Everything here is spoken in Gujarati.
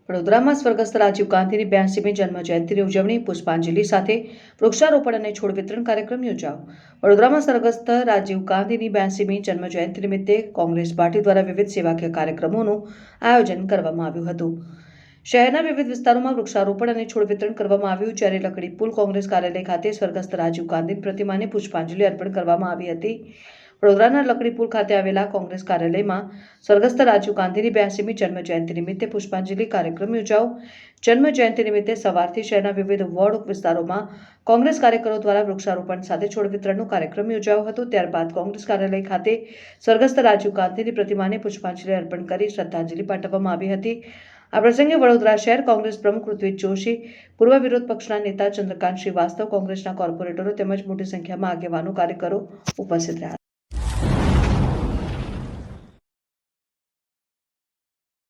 વડોદરામાં સ્વર્ગસ્થ રાજીવ ગાંધીની 82મી જન્મજયંતિની ઉજવણી, પુષ્પાંજલિ સાથે વૃક્ષારોપણ અને છોડ વિતરણ કાર્યક્રમ યોજાયો। વડોદરામાં સ્વર્ગસ્થ રાજીવ ગાંધીની 82મી જન્મજયંતિ નિમિત્તે કોંગ્રેસ પાર્ટી દ્વારા વિવિધ સેવાકીય કાર્યક્રમોનું આયોજન કરવામાં આવ્યું હતું। શહેરના વિવિધ વિસ્તારોમાં વૃક્ષારોપણ અને છોડ વિતરણ કરવામાં આવ્યું, જ્યારે લકડી પુલ કોંગ્રેસ કાર્યાલય ખાતે સ્વર્ગસ્થ રાજીવ ગાંધીની પ્રતિમાને પુષ્પાંજલિ અર્પણ કરવામાં આવી હતી। વડોદરાના લકડી પુલ ખાતે આવેલા કોંગ્રેસ કાર્યાલયમાં સ્વર્ગસ્થ રાજીવ ગાંધીની 82મી જન્મજયંતિ નિમિત્તે પુષ્પાંજલિ કાર્યક્રમ યોજાયો। જન્મજયંતિ નિમિત્તે સવારથી શહેરના વિવિધ વોર્ડ વિસ્તારોમાં કોંગ્રેસ કાર્યકરો દ્વારા વૃક્ષારોપણ સાથે છોડ વિતરણનો કાર્યક્રમ યોજાયો હતો। ત્યારબાદ કોંગ્રેસ કાર્યાલય ખાતે સ્વર્ગસ્થ રાજીવ ગાંધીની પ્રતિમાને પુષ્પાંજલિ અર્પણ કરી શ્રદ્ધાંજલિ પાઠવવામાં આવી હતી। આ પ્રસંગે વડોદરા શહેર કોંગ્રેસ પ્રમુખ ઋત્વિજ જોશી, પૂર્વ વિરોધ પક્ષના નેતા ચંદ્રકાંત શ્રીવાસ્તવ, કોંગ્રેસના કોર્પોરેટરો તેમજ મોટી સંખ્યામાં આગેવાનો, કાર્યકરો ઉપસ્થિત રહ્યા।